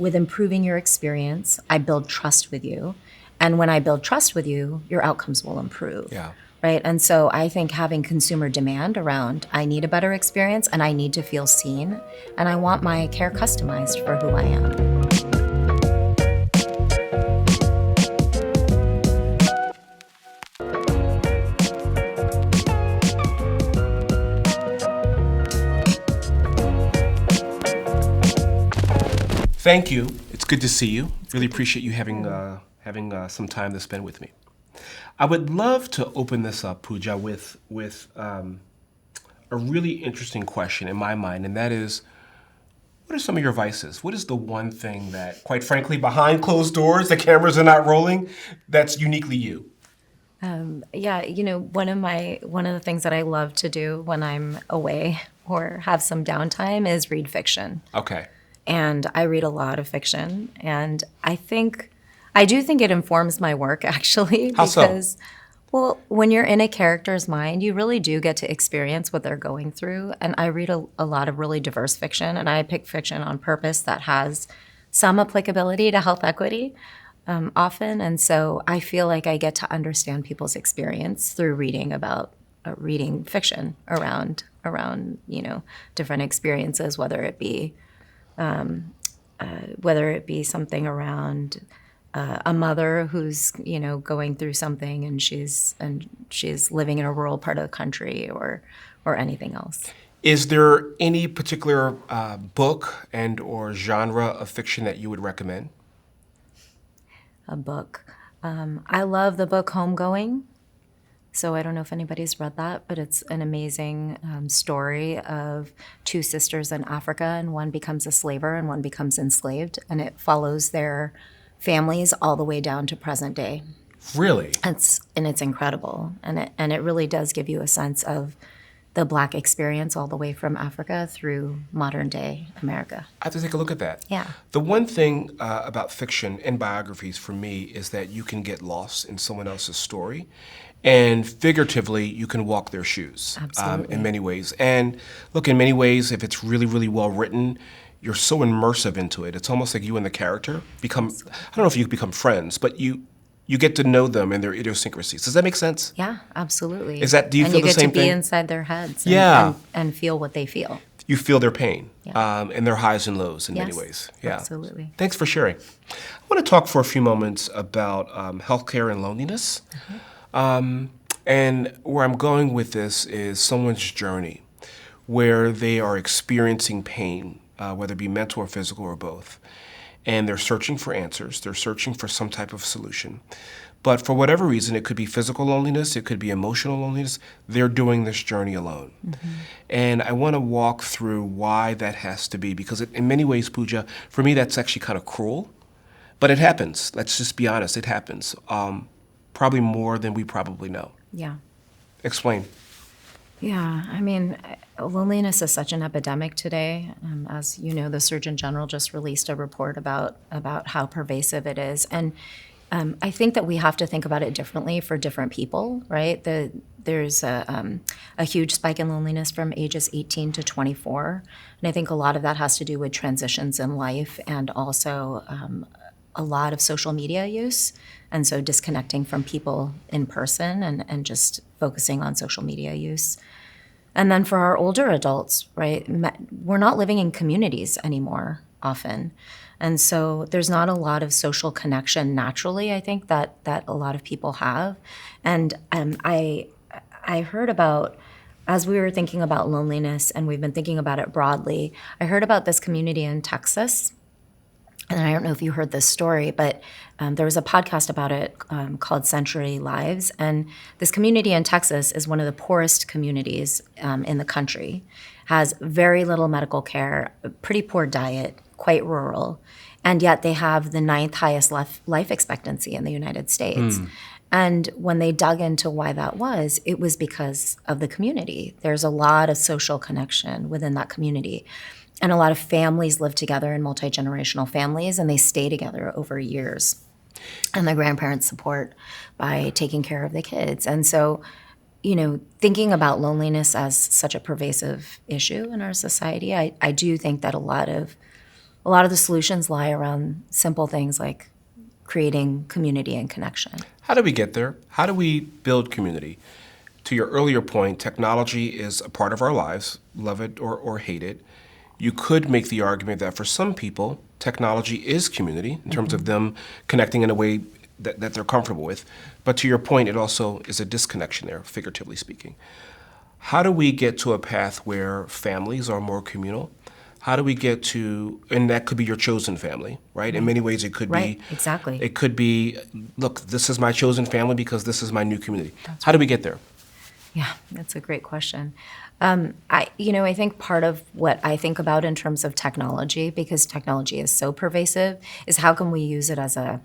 with improving your experience, I build trust with you. And when I build trust with you, your outcomes will improve. Yeah. Right? And so I think having consumer demand around, I need a better experience and I need to feel seen, and I want my care customized for who I am. Thank you. It's good to see you. Really appreciate you having some time to spend with me. I would love to open this up, Pooja, with a really interesting question in my mind, and that is, what are some of your vices? What is the one thing that, quite frankly, behind closed doors, the cameras are not rolling, that's uniquely you? Yeah, one of the things that I love to do when I'm away or have some downtime is read fiction. Okay. And I read a lot of fiction, and I do think it informs my work, actually. How so? Because, well, when you're in a character's mind, you really do get to experience what they're going through. And I read a lot of really diverse fiction, and I pick fiction on purpose that has some applicability to health equity often. And so I feel like I get to understand people's experience through reading fiction around different experiences, whether it be something around a mother who's going through something and she's living in a rural part of the country, or anything else. Is there any particular book and or genre of fiction that you would recommend? A book. I love the book Homegoing. So I don't know if anybody's read that, but it's an amazing story of two sisters in Africa, and one becomes a slaver and one becomes enslaved, and it follows their families all the way down to present day. Really? It's incredible, and it really does give you a sense of the Black experience all the way from Africa through modern day America. I have to take a look at that. Yeah. The one thing about fiction and biographies for me is that you can get lost in someone else's story. And figuratively, you can walk their shoes. Absolutely. In many ways. And look, in many ways, if it's really, really well written, you're so immersive into it. It's almost like you and the character become, I don't know if you become friends, but you get to know them and their idiosyncrasies. Does that make sense? Yeah, absolutely. Do you feel the same thing? And you get to be inside their heads and feel what they feel. You feel their pain Yeah. and their highs and lows in many Yes, ways. Yeah. absolutely. Thanks for sharing. I want to talk for a few moments about healthcare and loneliness. And where I'm going with this is someone's journey where they are experiencing pain, whether it be mental or physical or both. And they're searching for answers. They're searching for some type of solution. But for whatever reason, it could be physical loneliness, it could be emotional loneliness, they're doing this journey alone. Mm-hmm. And I want to walk through why that has to be, because in many ways, Pooja, for me, that's actually kind of cruel. But it happens. Let's just be honest, it happens. Probably more than we probably know. Yeah. Explain. Yeah, I mean, loneliness is such an epidemic today. As you know, the Surgeon General just released a report about how pervasive it is. And I think that we have to think about it differently for different people, right? There's a huge spike in loneliness from ages 18 to 24. And I think a lot of that has to do with transitions in life and also a lot of social media use. And so disconnecting from people in person and just focusing on social media use. And then for our older adults, right, we're not living in communities anymore often. And so there's not a lot of social connection naturally, I think, that a lot of people have. And I heard about, as we were thinking about loneliness, and we've been thinking about it broadly, I heard about this community in Texas. And I don't know if you heard this story, but there was a podcast about it called Century Lives. And this community in Texas is one of the poorest communities in the country, has very little medical care, pretty poor diet, quite rural, and yet they have the 9th highest life expectancy in the United States. And when they dug into why that was, it was because of the community. There's a lot of social connection within that community. And a lot of families live together in multi-generational families, and they stay together over years. And the grandparents support by taking care of the kids. And so, thinking about loneliness as such a pervasive issue in our society, I do think that a lot of a lot of the solutions lie around simple things like creating community and connection. How do we get there? How do we build community? To your earlier point, technology is a part of our lives, love it or hate it. You could make the argument that for some people, technology is community in terms of them connecting in a way that they're comfortable with. But to your point, it also is a disconnection there, figuratively speaking. How do we get to a path where families are more communal? How do we get to, and that could be your chosen family, right? In many ways, it could Right, be. exactly. It could be, look, this is my chosen family because this is my new community. How do we get there? Yeah, that's a great question. I think part of what I think about in terms of technology, because technology is so pervasive, is how can we use it as a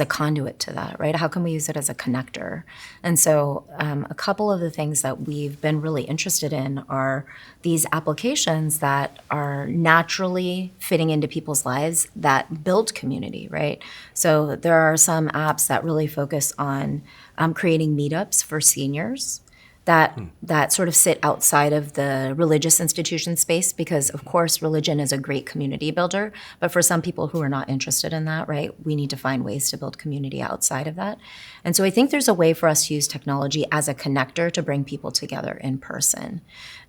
conduit to that, right? How can we use it as a connector? And so a couple of the things that we've been really interested in are these applications that are naturally fitting into people's lives that build community, right? So there are some apps that really focus on creating meetups for seniors that sort of sit outside of the religious institution space because, of course, religion is a great community builder. But for some people who are not interested in that, right, we need to find ways to build community outside of that. And so I think there's a way for us to use technology as a connector to bring people together in person.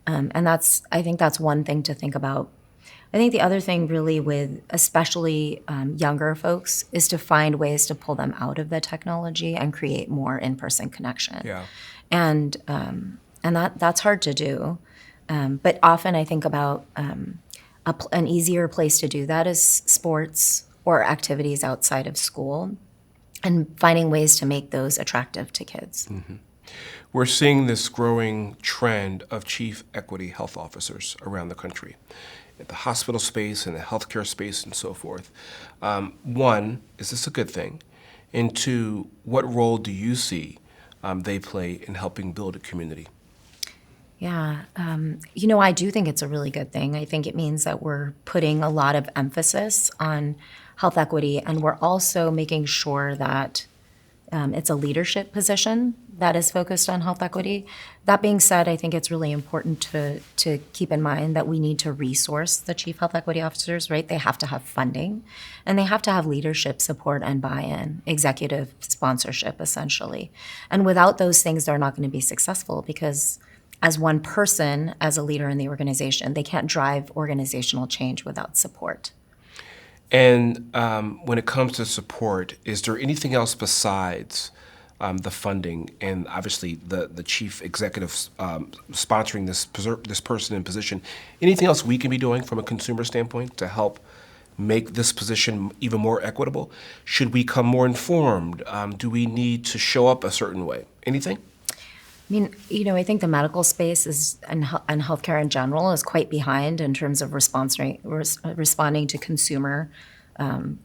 And I think that's one thing to think about. I think the other thing really with especially younger folks is to find ways to pull them out of the technology and create more in-person connection. Yeah. And that's hard to do. But often I think about an easier place to do that is sports or activities outside of school and finding ways to make those attractive to kids. We're seeing this growing trend of chief equity health officers around the country, in the hospital space, in the healthcare space, and so forth. One, is this a good thing? And two, what role do you see they play in helping build a community? Yeah, I do think it's a really good thing. I think it means that we're putting a lot of emphasis on health equity, and we're also making sure that it's a leadership position that is focused on health equity. That being said, I think it's really important to keep in mind that we need to resource the chief health equity officers, right? They have to have funding, and they have to have leadership support and buy-in, executive sponsorship, essentially. And without those things, they're not going to be successful because as one person, as a leader in the organization, they can't drive organizational change without support. And when it comes to support, is there anything else besides the funding and obviously the chief executive sponsoring this person in position? Anything else we can be doing from a consumer standpoint to help make this position even more equitable? Should we come more informed? Do we need to show up a certain way? Anything? I mean, I think the medical space and healthcare in general is quite behind in terms of responding to consumer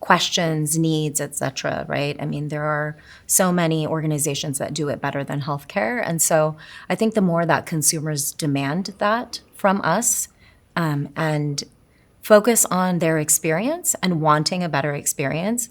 questions, needs, et cetera, right? I mean, there are so many organizations that do it better than healthcare. And so I think the more that consumers demand that from us and focus on their experience and wanting a better experience,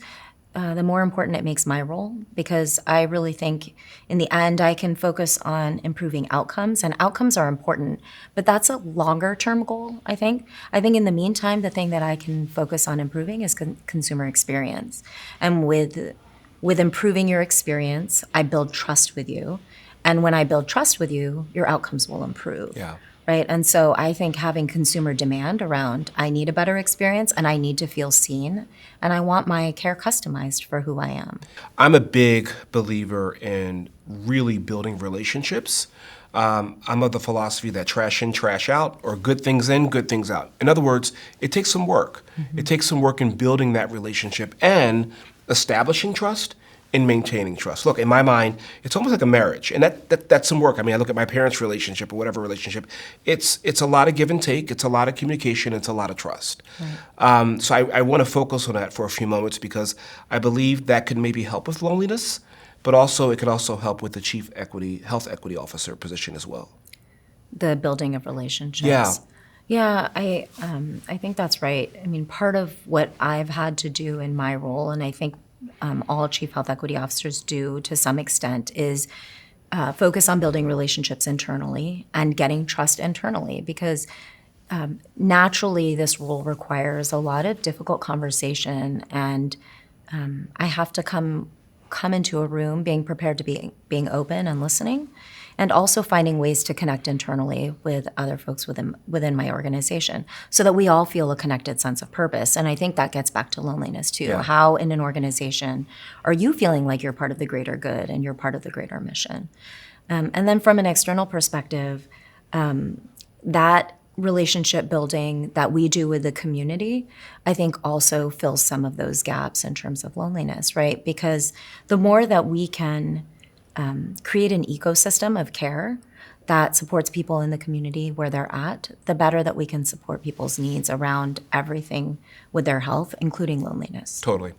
the more important it makes my role, because I really think in the end I can focus on improving outcomes, and outcomes are important, but that's a longer term goal, I think. I think in the meantime, the thing that I can focus on improving is consumer experience. And with improving your experience, I build trust with you. And when I build trust with you, your outcomes will improve. Yeah. Right. And so I think having consumer demand around, I need a better experience and I need to feel seen and I want my care customized for who I am. I'm a big believer in really building relationships. I'm of the philosophy that trash in, trash out, or good things in, good things out. In other words, it takes some work. Mm-hmm. It takes some work in building that relationship and establishing trust in maintaining trust. Look, in my mind, it's almost like a marriage, and that's some work. I mean, I look at my parents' relationship or whatever relationship. It's a lot of give and take. It's a lot of communication. It's a lot of trust. Right. So I want to focus on that for a few moments because I believe that could maybe help with loneliness, but also it could also help with the chief health equity officer position as well. The building of relationships. Yeah. Yeah, I think that's right. I mean, part of what I've had to do in my role, and I think all chief health equity officers do to some extent, is focus on building relationships internally and getting trust internally. Because naturally, this role requires a lot of difficult conversation, and I have to come into a room being prepared to being open and listening, and also finding ways to connect internally with other folks within my organization, so that we all feel a connected sense of purpose. And I think that gets back to loneliness too. Yeah. How in an organization are you feeling like you're part of the greater good and you're part of the greater mission? And then from an external perspective, that relationship building that we do with the community, I think also fills some of those gaps in terms of loneliness, right? Because the more that we can create an ecosystem of care that supports people in the community where they're at, the better that we can support people's needs around everything with their health, including loneliness. Totally.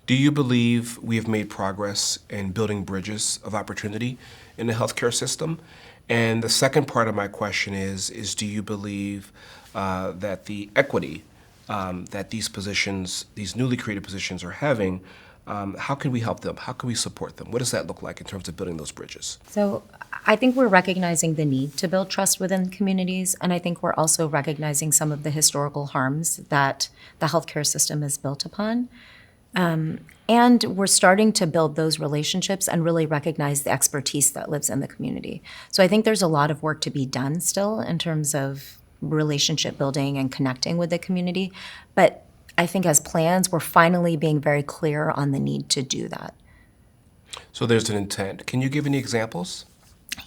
Do you believe we have made progress in building bridges of opportunity in the healthcare system? And the second part of my question is do you believe that the equity that these positions, these newly created positions are having, how can we help them? How can we support them? What does that look like in terms of building those bridges? So I think we're recognizing the need to build trust within communities, and I think we're also recognizing some of the historical harms that the healthcare system is built upon. And we're starting to build those relationships and really recognize the expertise that lives in the community. So I think there's a lot of work to be done still in terms of relationship building and connecting with the community. But I think as plans, we're finally being very clear on the need to do that. So there's an intent. Can you give any examples?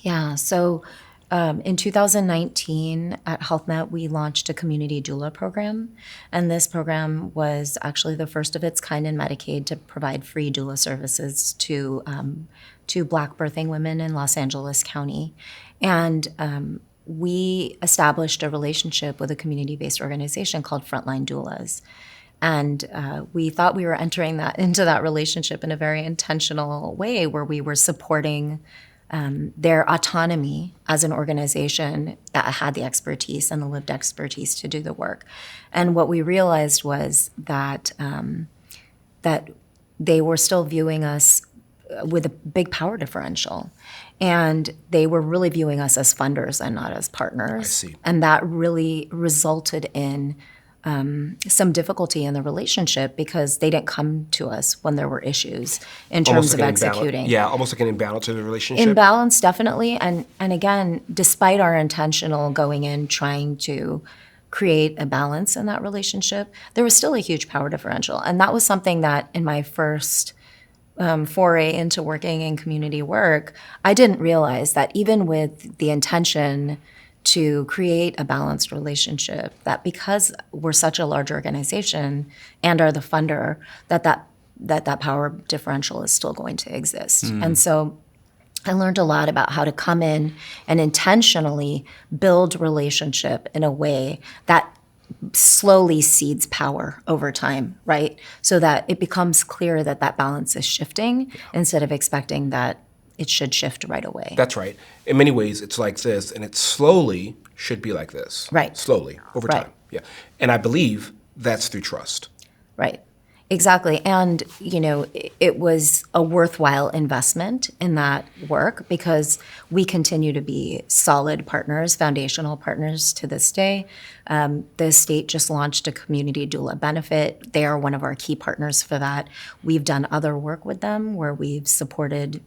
Yeah, so in 2019 at HealthNet, we launched a community doula program. And this program was actually the first of its kind in Medicaid to provide free doula services to Black birthing women in Los Angeles County. And we established a relationship with a community-based organization called Frontline Doulas. And we thought we were entering into that relationship in a very intentional way, where we were supporting their autonomy as an organization that had the expertise and the lived expertise to do the work. And what we realized was that that they were still viewing us with a big power differential. And they were really viewing us as funders and not as partners. I see. And that really resulted in some difficulty in the relationship, because they didn't come to us when there were issues in terms of executing. Yeah, almost like an imbalance in the relationship. Imbalance, definitely. And again, despite our intentional going in trying to create a balance in that relationship, there was still a huge power differential. And that was something that in my first foray into working in community work, I didn't realize that even with the intention to create a balanced relationship, that because we're such a large organization and are the funder, that power differential is still going to exist. And so I learned a lot about how to come in and intentionally build relationship in a way that slowly seeds power over time, right? So that it becomes clear that that balance is shifting instead of expecting that it should shift right away. That's right. In many ways, it's like this, and it slowly should be like this. Right. Slowly, over Right. time. Yeah. And I believe that's through trust. Right. Exactly. And, it was a worthwhile investment in that work, because we continue to be solid partners, foundational partners to this day. The state just launched a community doula benefit. They are one of our key partners for that. We've done other work with them where we've supported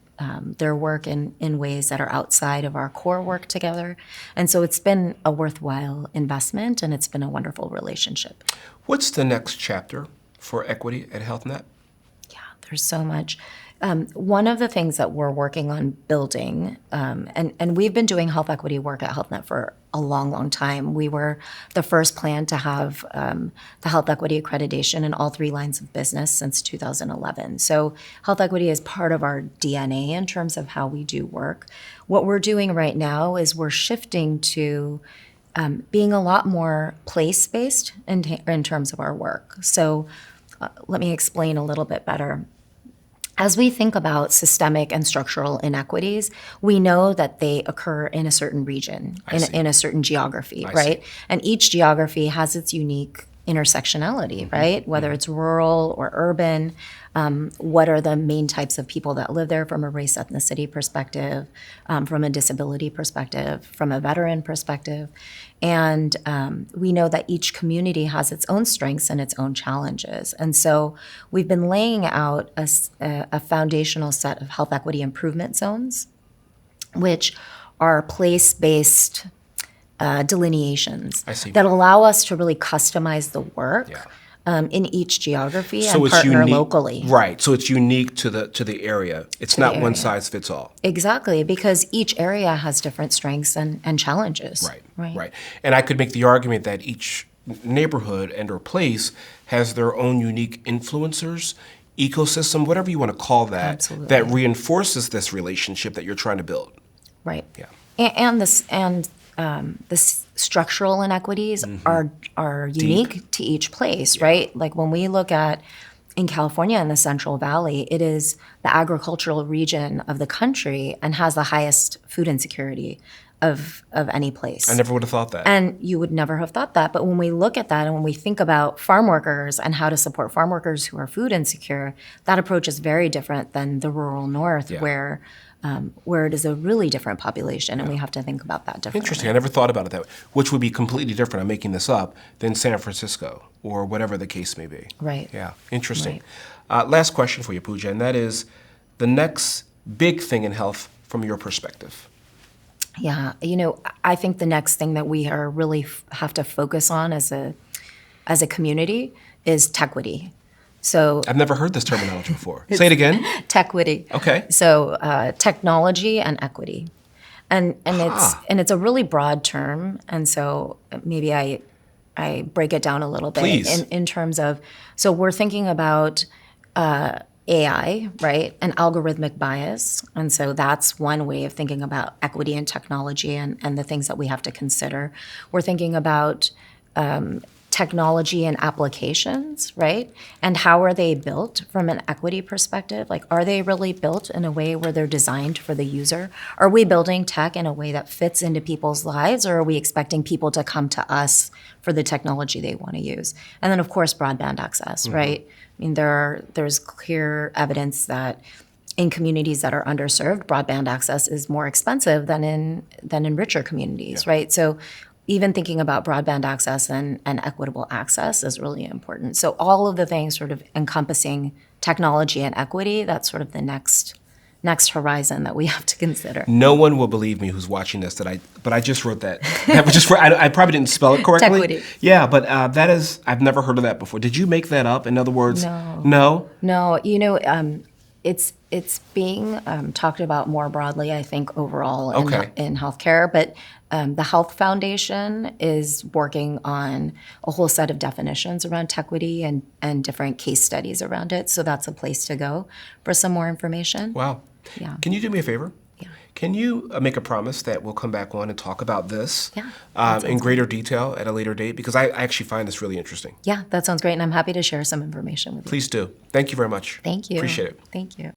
their work in ways that are outside of our core work together. And so it's been a worthwhile investment, and it's been a wonderful relationship. What's the next chapter for equity at HealthNet? Yeah, there's so much. One of the things that we're working on building, and we've been doing health equity work at HealthNet for a long, long time. We were the first plan to have the health equity accreditation in all 3 lines of business since 2011. So health equity is part of our DNA in terms of how we do work. What we're doing right now is we're shifting to being a lot more place-based in terms of our work. So let me explain a little bit better. As we think about systemic and structural inequities, we know that they occur in a certain region, in a certain geography, right? And each geography has its unique intersectionality, right? Whether it's rural or urban, what are the main types of people that live there from a race ethnicity perspective, from a disability perspective, from a veteran perspective. And we know that each community has its own strengths and its own challenges. And so we've been laying out a foundational set of health equity improvement zones, which are place-based delineations I see. that allow us to really customize the work in each geography and partner locally. Right. So it's unique to the area. It's not one size fits all. Exactly, because each area has different strengths and challenges. Right. And I could make the argument that each neighborhood and or place has their own unique influencers, ecosystem, whatever you want to call that, Absolutely. that reinforces this relationship that you're trying to build. Right. Yeah. And the structural inequities are unique to each place, right? Like when we look at in California in the Central Valley, it is the agricultural region of the country and has the highest food insecurity of any place. I never would have thought that. And you would never have thought that. But when we look at that and when we think about farm workers and how to support farm workers who are food insecure, that approach is very different than the rural North where it is a really different population, and we have to think about that differently. Interesting. I never thought about it that way, which would be completely different, I'm making this up, than San Francisco or whatever the case may be. Right. Yeah, interesting. Last question for you, Pooja, and that is the next big thing in health from your perspective. Yeah, I think the next thing that we are really have to focus on as a community is Techquity. So I've never heard this terminology before. Say it again. Techquity. Okay. So technology and equity, and it's a really broad term, and so maybe I break it down a little bit. Please. In terms of, so we're thinking about AI, right, and algorithmic bias, and so that's one way of thinking about equity and technology and the things that we have to consider. We're thinking about technology and applications, right? And how are they built from an equity perspective? Like, are they really built in a way where they're designed for the user? Are we building tech in a way that fits into people's lives, or are we expecting people to come to us for the technology they want to use? And then, of course, broadband access, right? I mean, there's clear evidence that in communities that are underserved, broadband access is more expensive than in richer communities, right? So even thinking about broadband access and equitable access is really important. So all of the things sort of encompassing technology and equity, that's sort of the next horizon that we have to consider. No one will believe me who's watching this but I just wrote that. I probably didn't spell it correctly. Techquity. Yeah, but that is, I've never heard of that before. Did you make that up? In other words, no? No, it's being talked about more broadly, I think, overall in healthcare. But the Health Foundation is working on a whole set of definitions around Techquity and different case studies around it. So that's a place to go for some more information. Wow. Yeah. Can you do me a favor? Yeah. Can you make a promise that we'll come back on and talk about this in greater detail at a later date? Because I actually find this really interesting. Yeah, that sounds great. And I'm happy to share some information with you. Please do. Thank you very much. Thank you. Appreciate it. Thank you.